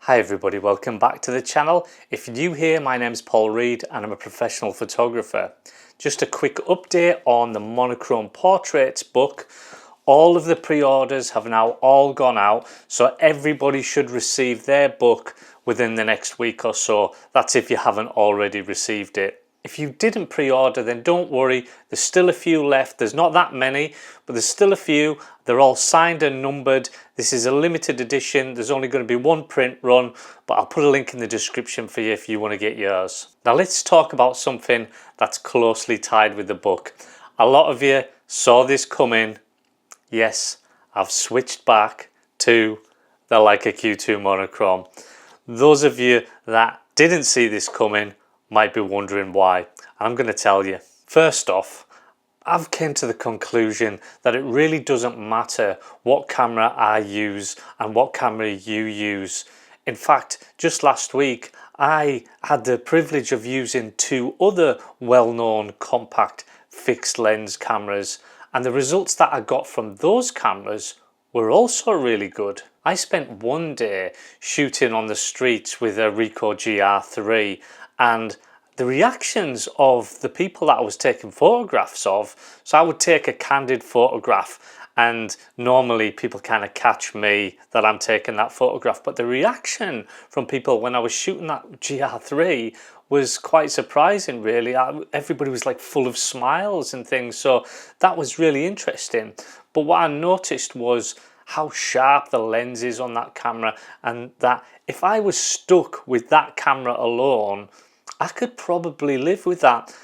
Hi everybody, welcome back to the channel. If you're new here, my name's Paul Reed and I'm a professional photographer. Just a quick update on the Monochrome Portraits book. All of the pre-orders have now all gone out, so everybody should receive their book within the next week or so. That's if you haven't already received it. If you didn't pre-order, then don't worry, there's still a few left. There's not that many, but there's still a few. They're all signed and numbered. This is a limited edition. There's only going to be one print run, but I'll put a link in the description for you if you want to get yours. Now let's talk about something that's closely tied with the book. A lot of you saw this coming. Yes, I've switched back to the Leica Q2 Monochrom. Those of you that didn't see this coming might be wondering why. I'm going to tell you. First off, I've came to the conclusion that it really doesn't matter what camera I use and what camera you use. In fact, just last week I had the privilege of using two other well-known compact fixed lens cameras, and the results that I got from those cameras were also really good. I spent one day shooting on the streets with a Ricoh GR3, and the reactions of the people that I was taking photographs of, so I would take a candid photograph and normally people kind of catch me that I'm taking that photograph, but the reaction from people when I was shooting that GR3 was quite surprising really. Everybody was like full of smiles and things, so that was really interesting. But what I noticed was how sharp the lens is on that camera, and that if I was stuck with that camera alone, I could probably live with that.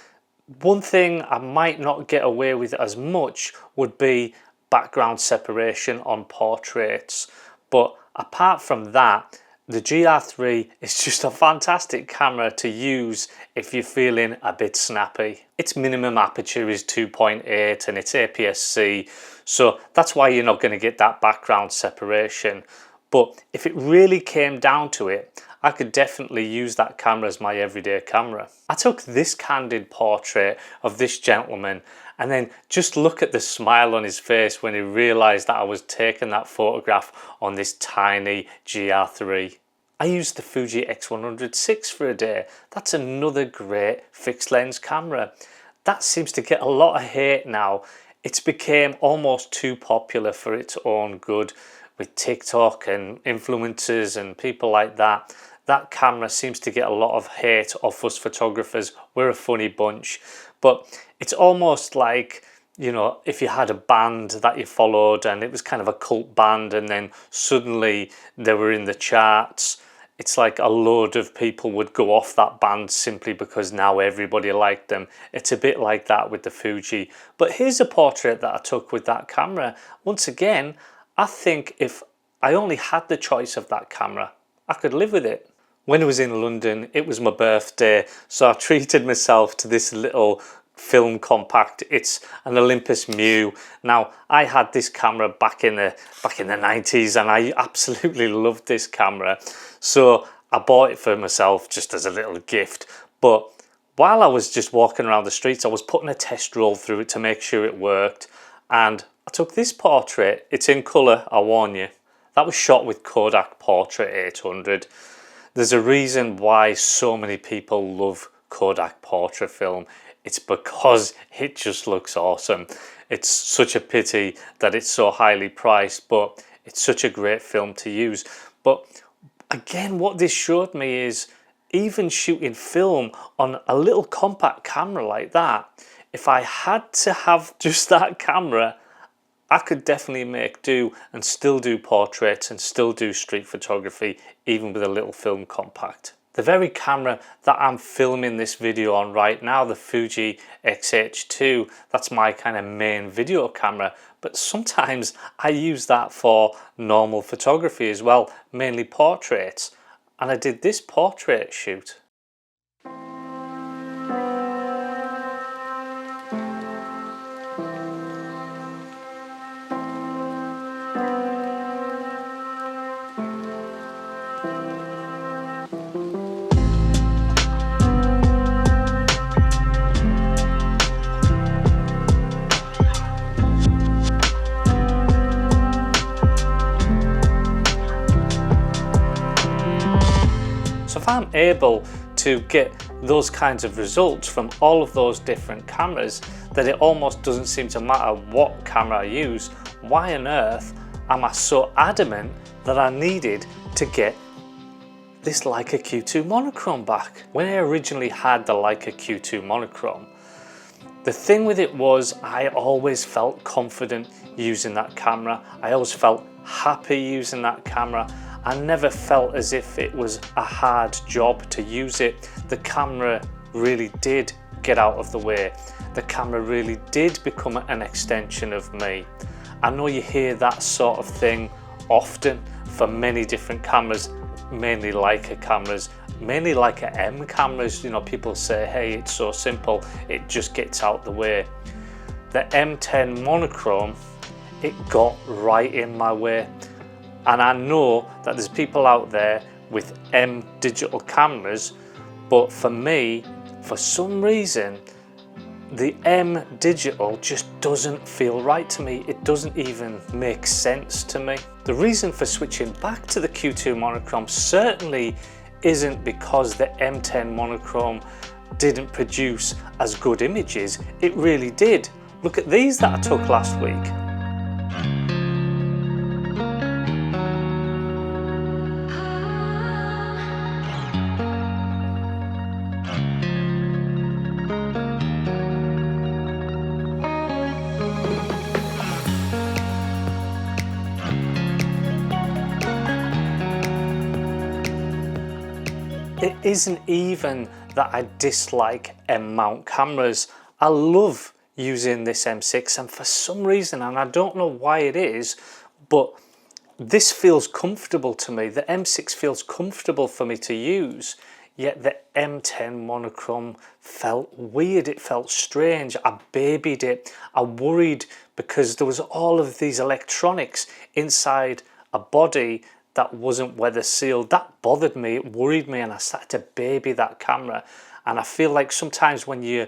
One thing I might not get away with as much would be background separation on portraits. But apart from that, the GR3 is just a fantastic camera to use if you're feeling a bit snappy. Its minimum aperture is 2.8 and it's APS-C, so that's why you're not going to get that background separation. But if it really came down to it, I could definitely use that camera as my everyday camera. I took this candid portrait of this gentleman, and then just look at the smile on his face when he realized that I was taking that photograph on this tiny GR3. I used the Fuji X100V for a day. That's another great fixed lens camera. That seems to get a lot of hate now. It's become almost too popular for its own good with TikTok and influencers and people like that. That camera seems to get a lot of hate off us photographers. We're a funny bunch. But it's almost like, you know, if you had a band that you followed and it was kind of a cult band and then suddenly they were in the charts, it's like a load of people would go off that band simply because now everybody liked them. It's a bit like that with the Fuji. But here's a portrait that I took with that camera. Once again, I think if I only had the choice of that camera, I could live with it. When I was in London, it was my birthday, so I treated myself to this little film compact. It's an Olympus Mu. Now, I had this camera back in the 90s and I absolutely loved this camera. So I bought it for myself just as a little gift. But while I was just walking around the streets, I was putting a test roll through it to make sure it worked. And I took this portrait. It's in colour, I warn you. That was shot with Kodak Portrait 800. There's a reason why so many people love Kodak portrait film. It's because it just looks awesome. It's such a pity that it's so highly priced, but it's such a great film to use. But again, what this showed me is even shooting film on a little compact camera like that, if I had to have just that camera, I could definitely make do and still do portraits and still do street photography even with a little film compact. The very camera that I'm filming this video on right now, the Fuji X-H2, that's my kind of main video camera, but sometimes I use that for normal photography as well, mainly portraits. And I did this portrait shoot. if I'm able to get those kinds of results from all of those different cameras, that it almost doesn't seem to matter what camera I use, why on earth am I so adamant that I needed to get this Leica Q2 Monochrom back? When I originally had the Leica Q2 Monochrom, the thing with it was I always felt confident using that camera. I always felt happy using that camera. I never felt as if it was a hard job to use it. The camera really did get out of the way. The camera really did become an extension of me. I know you hear that sort of thing often for many different cameras, mainly Leica cameras, mainly Leica M cameras. You know, people say, hey, it's so simple, it just gets out the way. The M10 Monochrome, it got right in my way. And I know that there's people out there with M digital cameras, but for me, for some reason, the M digital just doesn't feel right to me. It doesn't even make sense to me. The reason for switching back to the Q2 Monochrom certainly isn't because the M10 Monochrome didn't produce as good images. It really did. Look at these that I took last week. It isn't even that I dislike M mount cameras. I love using this M6, and for some reason, and I don't know why it is, but this feels comfortable to me. The M6 feels comfortable for me to use, yet the M10 Monochrom felt weird. It felt strange. I babied it. I worried because there was all of these electronics inside a body that wasn't weather sealed. That bothered me, it worried me, and I started to baby that camera. And I feel like sometimes when you're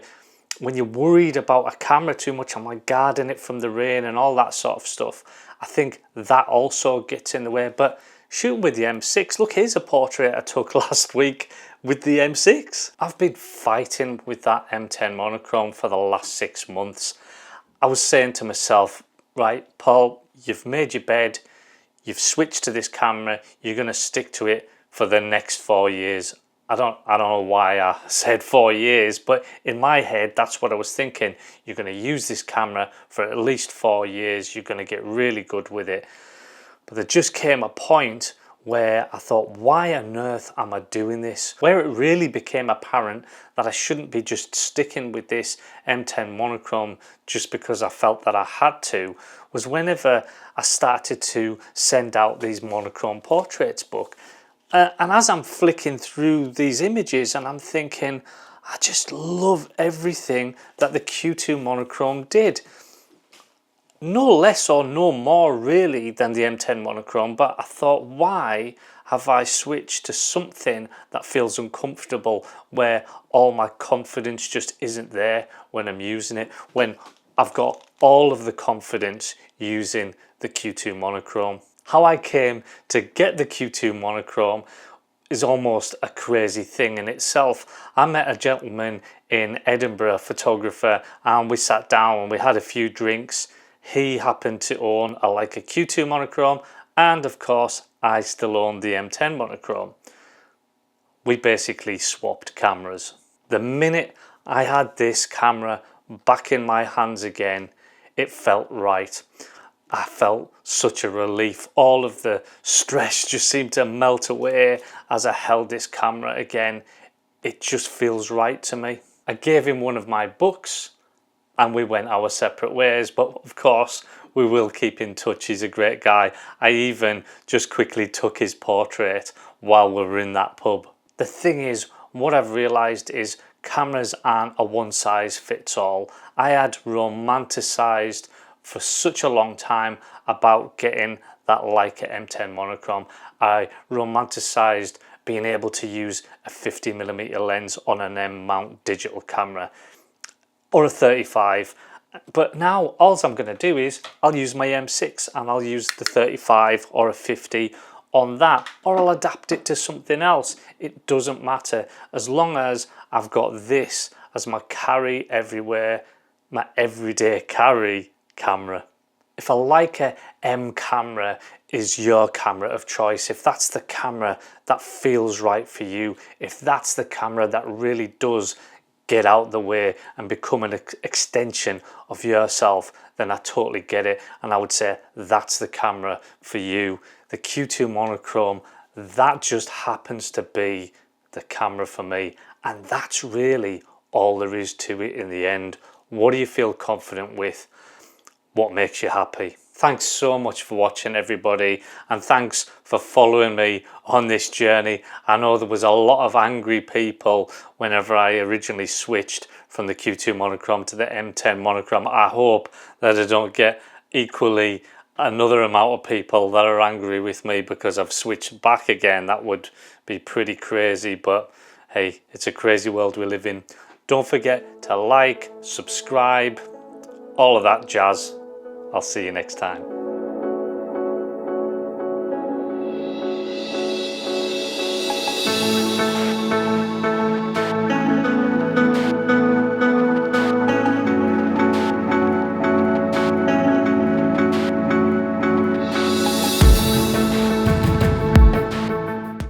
worried about a camera too much, I'm like guarding it from the rain and all that sort of stuff, I think that also gets in the way. But shooting with the M6, look, here's a portrait I took last week with the M6. I've been fighting with that M10 Monochrom for the last 6 months. I was saying to myself, right, Paul, you've made your bed, you've switched to this camera, you're going to stick to it for the next 4 years. I don't know why I said 4 years, but in my head, that's what I was thinking. You're going to use this camera for at least 4 years. You're going to get really good with it. But there just came a point where I thought, why on earth am I doing this? Where it really became apparent that I shouldn't be just sticking with this M10 Monochrom just because I felt that I had to, was whenever I started to send out these monochrome portraits book. And as I'm flicking through these images and I'm thinking, I just love everything that the Q2 Monochrom did. No less or no more really than the M10 Monochrom, but I thought, why have I switched to something that feels uncomfortable, where all my confidence just isn't there when I'm using it, when I've got all of the confidence using the Q2 Monochrom? How I came to get the Q2 Monochrom is almost a crazy thing in itself. I met a gentleman in Edinburgh, a photographer, and we sat down and we had a few drinks. He happened to own a Leica Q2 Monochrom, and of course I still own the M10 Monochrom. We basically swapped cameras. The minute I had this camera back in my hands again, it felt right. I felt such a relief. All of the stress just seemed to melt away as I held this camera again. It just feels right to me. I gave him one of my books and we went our separate ways, but of course we will keep in touch. He's a great guy. I even just quickly took his portrait while we were in that pub. The thing is, what I've realized is cameras aren't a one size fits all. I had romanticized for such a long time about getting that Leica M10 Monochrom. I romanticized being able to use a 50mm lens on an M mount digital camera, or a 35, but now all I'm going to do is I'll use my M6 and I'll use the 35 or a 50 on that, or I'll adapt it to something else. It doesn't matter, as long as I've got this as my carry everywhere, my everyday carry camera. If a Leica M camera is your camera of choice, if that's the camera that feels right for you, if that's the camera that really does get out the way and become an extension of yourself, then I totally get it, and I would say that's the camera for you. The Q2 Monochrome, that just happens to be the camera for me, and that's really all there is to it in the end. What do you feel confident with? What makes you happy? Thanks so much for watching, everybody, and thanks for following me on this journey. I know there was a lot of angry people whenever I originally switched from the Q2 Monochrom to the M10 Monochrom. I hope that I don't get equally another amount of people that are angry with me because I've switched back again. That would be pretty crazy, but hey, it's a crazy world we live in. Don't forget to like, subscribe, all of that jazz. I'll see you next time.